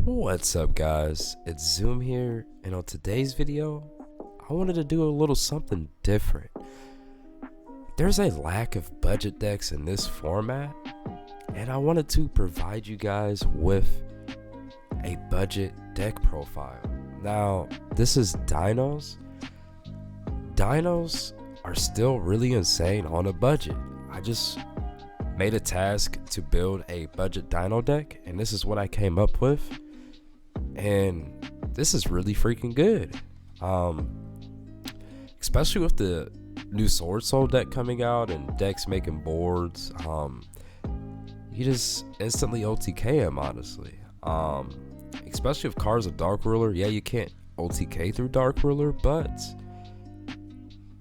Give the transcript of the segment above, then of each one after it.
What's up guys, it's Zoom here, and on today's video I wanted to do a little something different. There's a lack of budget decks in this format, and I wanted to provide you guys with a budget deck profile. Now this is dinos. Dinos are still really insane on a budget. I just made a task to build a budget dino deck, and this is what I came up with. And this is really freaking good, especially with the new Sword Soul deck coming out and decks making boards. You just instantly OTK him, honestly. Especially with cards of Dark Ruler. Yeah, you can't OTK through Dark Ruler, but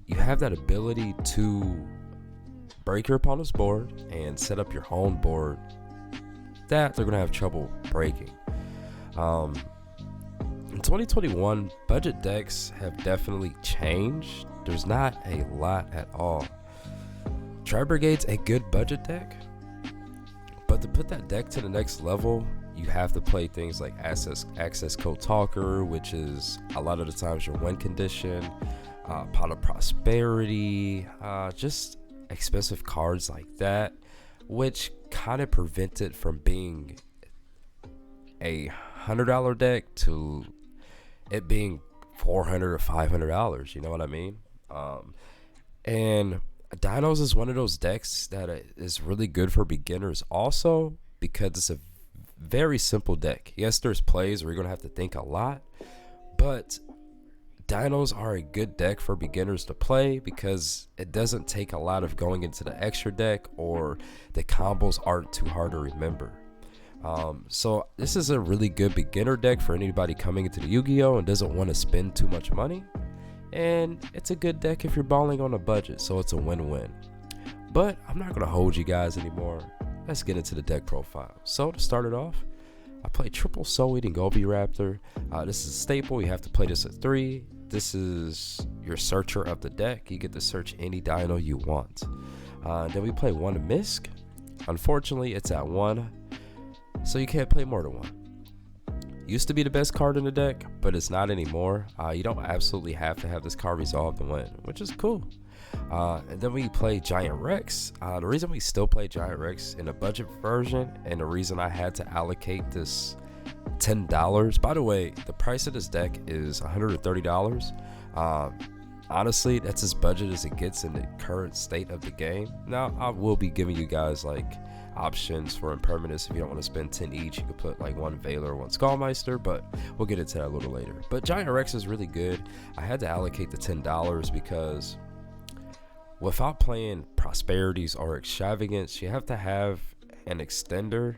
you have that ability to break your opponent's board and set up your own board that they're gonna have trouble breaking. In 2021, budget decks have definitely changed. There's not a lot at all. Tri Brigade's a good budget deck, but to put that deck to the next level, you have to play things like Access Code Talker, which is a lot of the times your win condition, Pot of Prosperity, just expensive cards like that, which kind of prevent it from being a $100 deck to it being $400 or $500. You know what I mean? And Dinos is one of those decks that is really good for beginners also, because it's a very simple deck. Yes, there's plays where you're gonna have to think a lot, but Dinos are a good deck for beginners to play because it doesn't take a lot of going into the extra deck, or the combos aren't too hard to remember. So this is a really good beginner deck for anybody coming into the Yu-Gi-Oh and doesn't want to spend too much money, and it's a good deck if you're balling on a budget, so it's a win-win. But I'm not gonna hold you guys anymore. Let's get into the deck profile. So to start it off, I play triple Soul Eating Oviraptor. This is a staple. You have to play this at 3. This is your searcher of the deck. You get to search any dino you want. Then we play 1 Misk. Unfortunately, it's at 1, so you can't play more than 1. Used to be the best card in the deck, but it's not anymore. You don't absolutely have to have this card resolved and win, which is cool. And then we play Giant Rex. The reason we still play Giant Rex in a budget version, and the reason I had to allocate this $10, by the way, the price of this deck is $130. Honestly, that's as budget as it gets in the current state of the game. Now I will be giving you guys like options for impermanence. If you don't want to spend 10 each, you could put like 1 Veiler, 1 Skullmeister, but we'll get into that a little later. But Giant Rex is really good. I had to allocate the $10 because without playing Prosperities or Extravagance, you have to have an extender,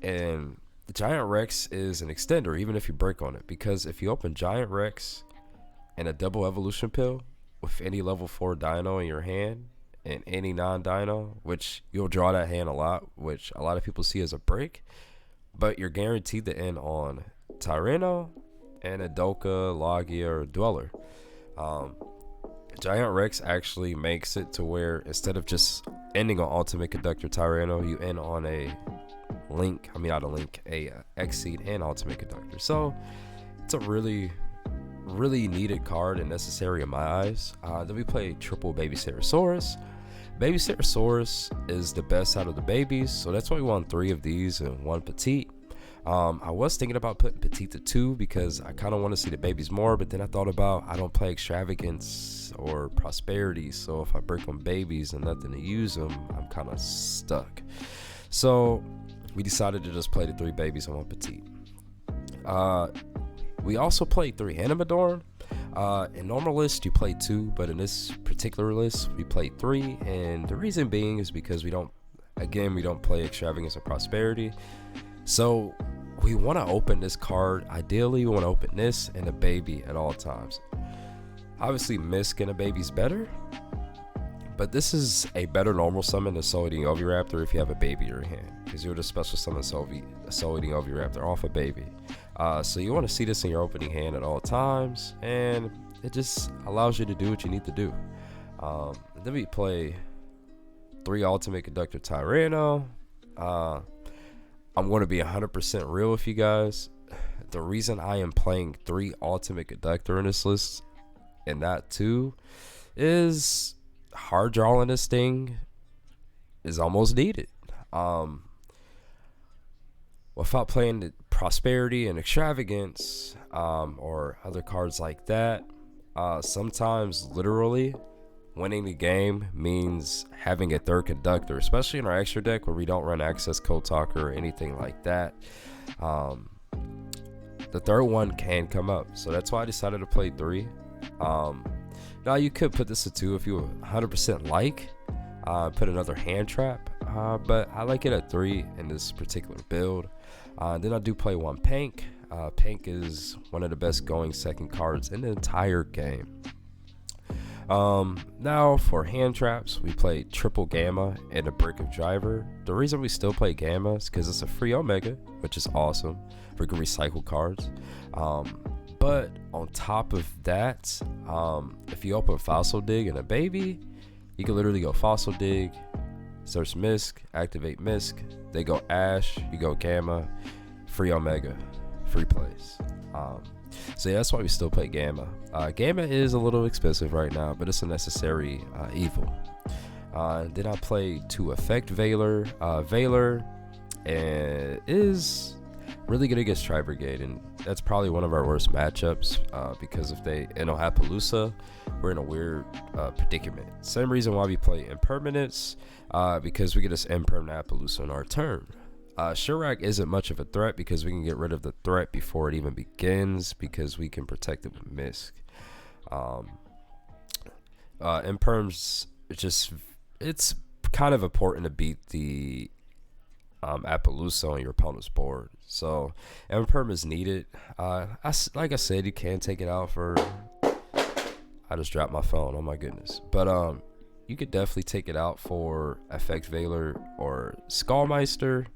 and the Giant Rex is an extender even if you break on it, because if you open Giant Rex and a double evolution pill with any level 4 dino in your hand and any non-dino, which you'll draw that hand a lot, which a lot of people see as a break, but you're guaranteed to end on Tyranno and a Doka, Logia, or Dweller. Giant Rex actually makes it to where instead of just ending on Ultimate Conductor Tyranno, you end on a Link, a Exceed and Ultimate Conductor. So it's a really needed card and necessary in my eyes. Then we play triple Baby Sarasaurus. Baby Sarasaurus is the best out of the babies, so that's why we want 3 of these and 1 Petite. I was thinking about putting Petite to 2 because I kind of want to see the babies more, but then I thought about I don't play Extravagance or Prosperity, so if I break on babies and nothing to use them, I'm kind of stuck. So we decided to just play the 3 babies and 1 Petite. We also play 3 Animadorn. In normal list you play 2, but in this particular list we play 3, and the reason being is because we don't play Extravagance or Prosperity. So we want to open this card. Ideally we want to open this and a baby at all times. Obviously Misk and a baby's better, but this is a better normal summon than Soul Eating Oviraptor if you have a baby in your hand, because you'll just special summon Soul Eating Oviraptor off a baby. So you want to see this in your opening hand at all times, and it just allows you to do what you need to do. Then we play 3 Ultimate Conductor Tyranno. I'm going to be 100% real with you guys. The reason I am playing 3 Ultimate Conductor in this list and not 2 is hard drawing this thing is almost needed. Without playing the Prosperity and Extravagance or other cards like that, sometimes literally winning the game means having a third conductor, especially in our extra deck where we don't run Access Code Talker or anything like that. The third one can come up, so that's why I decided to play 3. Now you could put this to 2 if you 100% like, put another hand trap, but I like it at 3 in this particular build. Then I do play 1 Pank. Pank is one of the best going second cards in the entire game. Now for hand traps, we play triple Gamma and a Brick of Driver. The reason we still play Gamma is because it's a free Omega, which is awesome. We can recycle cards. But on top of that, if you open Fossil Dig and a Baby, you can literally go Fossil Dig, search Misk, activate Misk, they go Ash, you go Gamma, free Omega, free plays. So yeah, that's why we still play Gamma. Gamma is a little expensive right now, but it's a necessary evil. Then I play 2 Effect Veiler. Veiler is really good against Tri-Brigade, and that's probably one of our worst matchups because if they in Ohapalooza, we're in a weird predicament. Same reason why we play Impermanence, because we get this Impermanent Appaloosa on our turn. Shirak isn't much of a threat because we can get rid of the threat before it even begins because we can protect it with Misk. Imperms, it's kind of important to beat the Appaloosa on your opponent's board. So Imperm is needed. Like I said, you can take it out for... I just dropped my phone, oh my goodness. But you could definitely take it out for Effect Veiler or Skullmeister.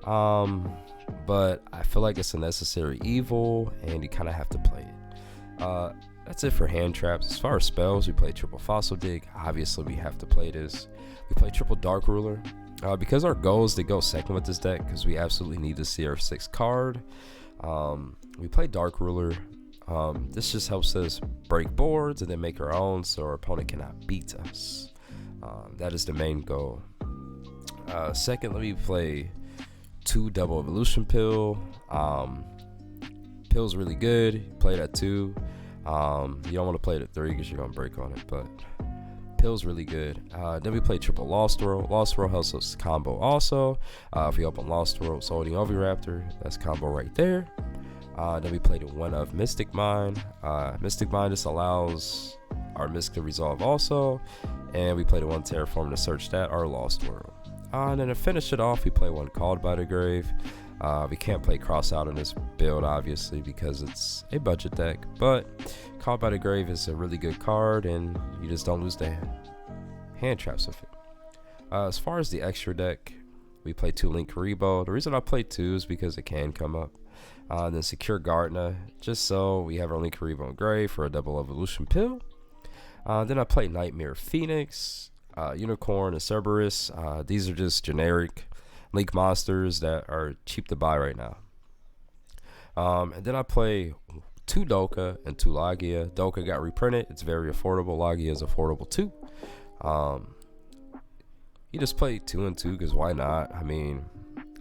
But I feel like it's a necessary evil and you kind of have to play it. That's it for hand traps. As far as spells, we play triple Fossil Dig. Obviously we have to play this. We play triple Dark Ruler. Because our goal is to go second with this deck because we absolutely need to see our 6th card. We play Dark Ruler. This just helps us break boards and then make our own so our opponent cannot beat us. That is the main goal. Second, let me play 2 Double Evolution Pill. Pill's really good. You play it at 2. You don't want to play it at 3 because you're going to break on it, but Pill's really good. Then we play triple Lost World. Lost World helps us combo also. If you open Lost World, Solding Oviraptor, that's combo right there. Then we played 1 of Mystic Mind. Mystic Mind just allows our Misk to resolve also. And we played 1 Terraform to search that, our Lost World. And then to finish it off, we play 1 Called by the Grave. We can't play Cross Out in this build, obviously, because it's a budget deck. But Called by the Grave is a really good card, and you just don't lose the hand traps with it. As far as the extra deck, we play 2 Link Karibo. The reason I play 2 is because it can come up. Then Secure Gardner, just so we have our Link Karibo and Grave for a double Evolution Pill. Then I play Nightmare Phoenix, Unicorn, and Cerberus. These are just generic Link monsters that are cheap to buy right now. And then I play 2 Doka and 2 Logia. Doka got reprinted. It's very affordable. Logia is affordable too. You just play 2 and 2 because why not? I mean,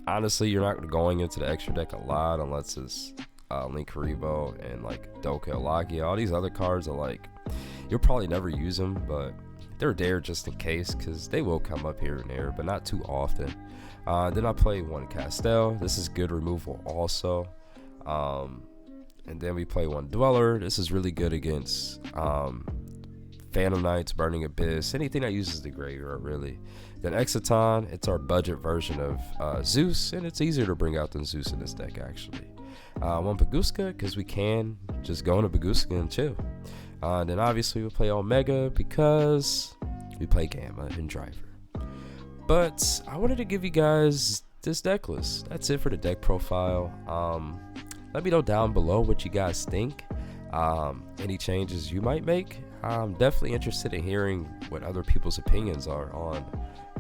honestly, you're not going into the extra deck a lot unless it's Link Karibo and like Doka, Logia. All these other cards are like, you'll probably never use them, but they're there just in case because they will come up here and there, but not too often. Then I play 1 Castel. This is good removal also. And then we play 1 Dweller. This is really good against Phantom Knights, Burning Abyss, anything that uses the graveyard really. Then Exciton, it's our budget version of Zeus, and it's easier to bring out than Zeus in this deck actually. 1 Baguska, because we can just go into Baguska and chill. Then obviously we play Omega because we play Gamma and Driver. But I wanted to give you guys this deck list. That's it for the deck profile. Let me know down below what you guys think. Any changes you might make. I'm definitely interested in hearing what other people's opinions are on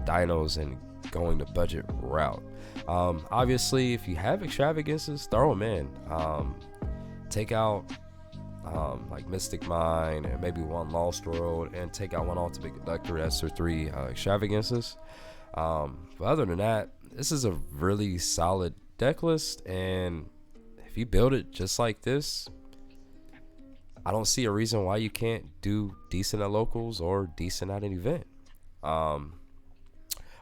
dinos and going the budget route. Obviously, if you have extravagances, throw them in. Take out like Mystic Mine and maybe one Lost World, and take out one Ultimate Conductor. That's their 3 extravagances. But other than that, this is a really solid deck list, and if you build it just like this, I don't see a reason why you can't do decent at locals or decent at an event.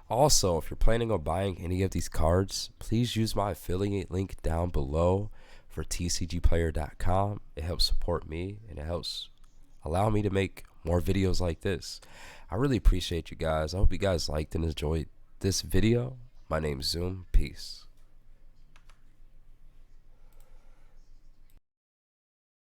Also, if you're planning on buying any of these cards, please use my affiliate link down below for tcgplayer.com. It helps support me, and it helps allow me to make more videos like this. I really appreciate you guys. I hope you guys liked and enjoyed this video. My name's Zoom. Peace.